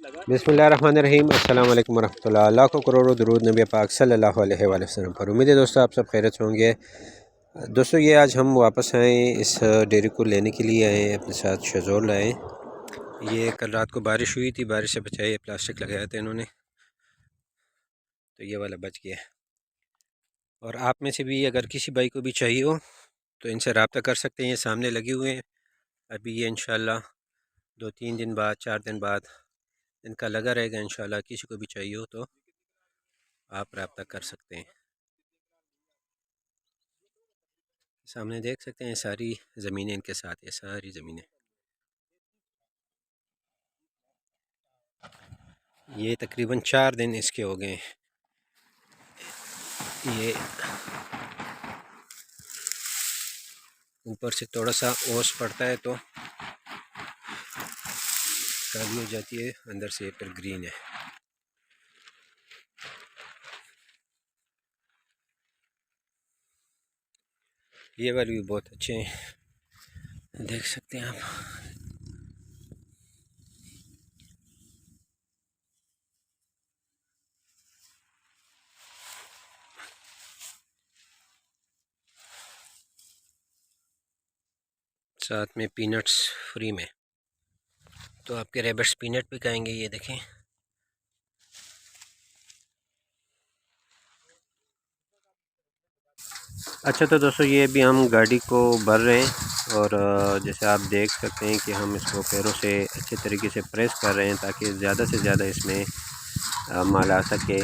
बिस्मिल्लाहिर्रहमानिर्रहीम। अस्सलाम वालेकुम वरहमतुल्लाह। लाखों करोड़ों दरूद नबी पाक सल्लल्लाहु अलैहि वसल्लम पर। उम्मीद है दोस्तों आप सब खैरियत से होंगे। दोस्तों ये आज हम वापस आए, इस डेयरी को लेने के लिए आए, अपने साथ शजोर लाए। ये कल रात को बारिश हुई थी, बारिश से बचाए प्लास्टिक लगाया था इन्होंने, तो ये वाला बच गया। और आप में से भी अगर किसी भाई को भी चाहिए हो तो इनसे रब्ता कर सकते हैं। ये सामने लगे हुए हैं। अभी ये इंशाल्लाह 2-3 दिन बाद, 4 दिन बाद इनका लगा रहेगा। इंशाल्लाह किसी को भी चाहिए हो तो आप रब्ता कर सकते हैं। सामने देख सकते हैं सारी ज़मीनें इनके साथ है, सारी ज़मीनें। ये तकरीबन 4 दिन इसके हो गए। ये ऊपर से थोड़ा सा ओस पड़ता है तो काली हो जाती है, अंदर से फिर ग्रीन है। ये वाले भी बहुत अच्छे हैं, देख सकते हैं आप। साथ में पीनट्स फ्री में, तो आपके रैबिट्स पीनट भी खाएंगे। ये देखें, अच्छा तो दोस्तों ये भी हम गाड़ी को भर रहे हैं और जैसे आप देख सकते हैं कि हम इसको पैरों से अच्छे तरीके से प्रेस कर रहे हैं ताकि ज़्यादा से ज़्यादा इसमें माल आ सके।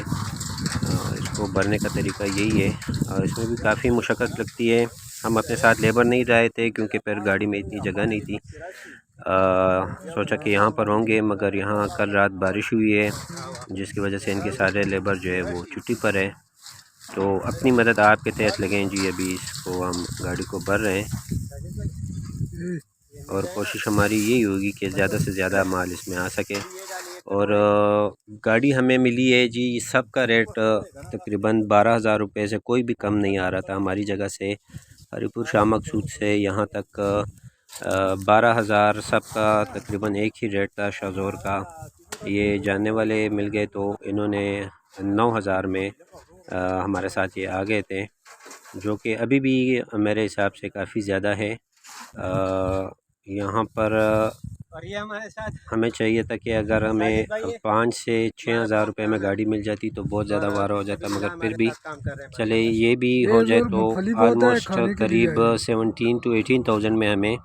इसको भरने का तरीका यही है और इसमें भी काफ़ी मुशक्क़त लगती है। हम अपने साथ लेबर नहीं लाए थे क्योंकि फिर गाड़ी में इतनी जगह नहीं थी। सोचा कि यहाँ पर होंगे, मगर यहाँ कल रात बारिश हुई है जिसकी वजह से इनके सारे लेबर जो है वो छुट्टी पर है। तो अपनी मदद आपके तहत लगें जी। अभी इसको हम गाड़ी को भर रहे हैं और कोशिश हमारी यही होगी कि ज़्यादा से ज़्यादा माल इसमें आ सके। और गाड़ी हमें मिली है जी, सबका रेट तकरीबन 12,000 रुपये से कोई भी कम नहीं आ रहा था। हमारी जगह से हरीपुर शाह मकसूद से यहाँ तक 12,000 सबका तकरीबन एक ही रेट था शाहज़ोर का। ये जानने वाले मिल गए तो इन्होंने 9,000 में हमारे साथ ये आ गए थे, जो कि अभी भी मेरे हिसाब से काफ़ी ज़्यादा है। यहाँ पर हमें चाहिए था कि अगर हमें 5 से 6,000 रुपये में गाड़ी मिल जाती तो बहुत ज़्यादा वारा हो जाता, मगर फिर भी चले ये भी हो जाए तो आलमोस्ट करीब 17 to 18,000 में हमें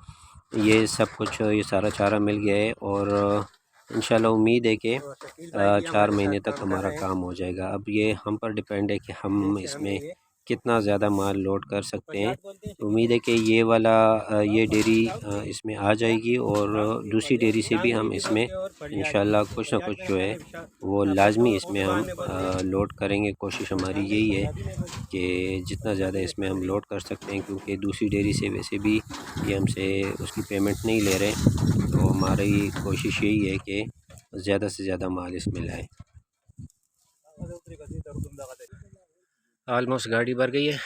ये सब कुछ, ये सारा चारा मिल गया है। और इंशाल्लाह उम्मीद है कि 4 महीने तक हमारा काम हो जाएगा। अब ये हम पर डिपेंड है कि हम इसमें कितना ज़्यादा माल लोड कर सकते हैं। उम्मीद है कि ये वाला ये डेयरी इसमें आ जाएगी और दूसरी डेयरी से भी हम इसमें इंशाल्लाह कुछ ना कुछ जो है वो लाजमी इसमें हम लोड करेंगे। कोशिश हमारी यही है कि जितना ज़्यादा इसमें हम लोड कर सकते हैं, क्योंकि दूसरी डेयरी से वैसे भी ये हमसे उसकी पेमेंट नहीं ले रहे। तो हमारी कोशिश यही है कि ज़्यादा से ज़्यादा माल इसमें लाएँ। ऑलमोस्ट गाड़ी भर गई है।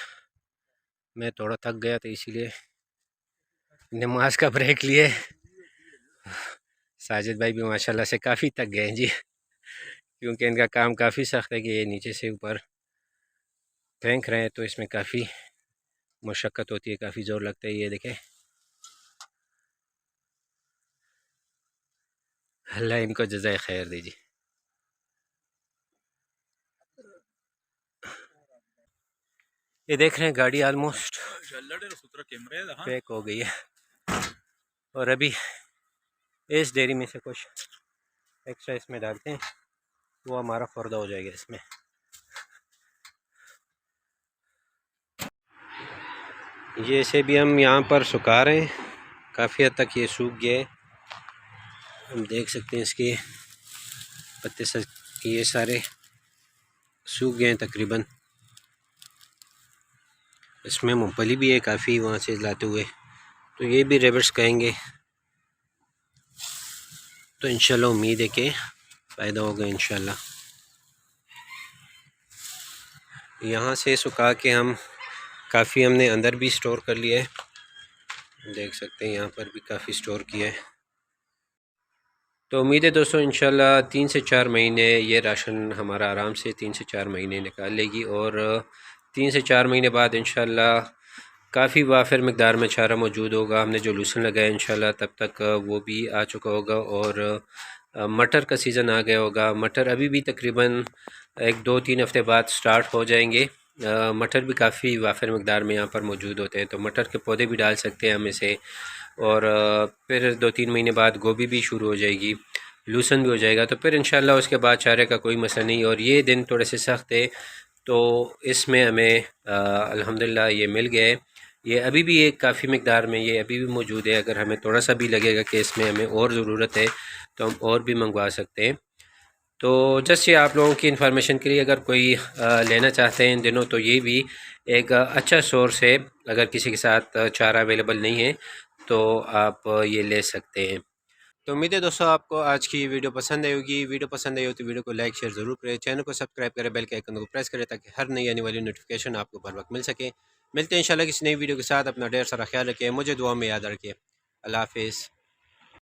मैं थोड़ा थक गया था इसीलिए नमाज का ब्रेक लिए। साजिद भाई भी माशाल्लाह से काफ़ी थक गए हैं जी, क्योंकि इनका काम काफ़ी सख्त है कि ये नीचे से ऊपर फेंक रहे हैं, तो इसमें काफ़ी मशक्क़त होती है, काफ़ी ज़ोर लगता है। ये देखें, अल्लाह इनको जज़ाए खैर दीजिए। ये देख रहे हैं गाड़ी आलमोस्ट पैक हो गई है और अभी इस डेयरी में से कुछ एक्स्ट्रा इसमें डालते हैं, वो हमारा फ़र्दा हो जाएगा इसमें। ये इसे भी हम यहाँ पर सुखा रहे हैं, काफ़ी हद तक ये सूख गया है। हम देख सकते हैं इसके पत्ते से ये सारे सूख गए हैं तकरीबन। इसमें मूंगफली भी है काफ़ी वहाँ से लाते हुए, तो ये भी रेबर्स कहेंगे। तो इंशाल्लाह उम्मीद है कि फ़ायदा होगा इंशाल्लाह। यहाँ से सुखा के हम काफ़ी हमने अंदर भी स्टोर कर लिया है, देख सकते हैं यहाँ पर भी काफ़ी स्टोर किया है। तो उम्मीद है दोस्तों इंशाल्लाह 3 से 4 महीने ये राशन हमारा आराम से 3 से 4 महीने निकाल लेगी, और 3 से 4 महीने बाद इंशाल्लाह काफ़ी वाफिर मकदार में चारा मौजूद होगा। हमने जो लूसन लगाया इंशाल्लाह तब तक वो भी आ चुका होगा, और मटर का सीज़न आ गया होगा। मटर अभी भी तकरीबन 1-2-3 हफ़्ते बाद स्टार्ट हो जाएंगे। मटर भी काफ़ी वाफिर मकदार में यहाँ पर मौजूद होते हैं, तो मटर के पौधे भी डाल सकते हैं हम इसे। और फिर 2-3 महीने बाद गोभी भी शुरू हो जाएगी, लूसन भी हो जाएगा, तो फिर इंशाल्लाह उसके बाद चारे का कोई मसला नहीं। और ये दिन थोड़े से सख्त है, तो इसमें हमें अल्हम्दुलिल्लाह ये मिल गया है। ये अभी भी एक काफ़ी मकदार में ये अभी भी मौजूद है। अगर हमें थोड़ा सा भी लगेगा कि इसमें हमें और ज़रूरत है तो हम और भी मंगवा सकते हैं। तो जस्ट ये आप लोगों की इन्फॉर्मेशन के लिए, अगर कोई लेना चाहते हैं इन दिनों तो ये भी एक अच्छा सोर्स है। अगर किसी के साथ चारा अवेलेबल नहीं है तो आप ये ले सकते हैं। तो उम्मीद है दोस्तों आपको आज की वीडियो पसंद आई होगी। वीडियो पसंद आई हो तो वीडियो को लाइक शेयर ज़रूर करें, चैनल को सब्सक्राइब करें, बेल के आइकन को प्रेस करें ताकि हर नई आने वाली नोटिफिकेशन आपको बर वक्त मिल सके। मिलते हैं इंशाल्लाह किसी नई वीडियो के साथ। अपना ढेर सारा ख्याल रखें, मुझे दुआ में याद रखें। अल्लाह हाफिज़।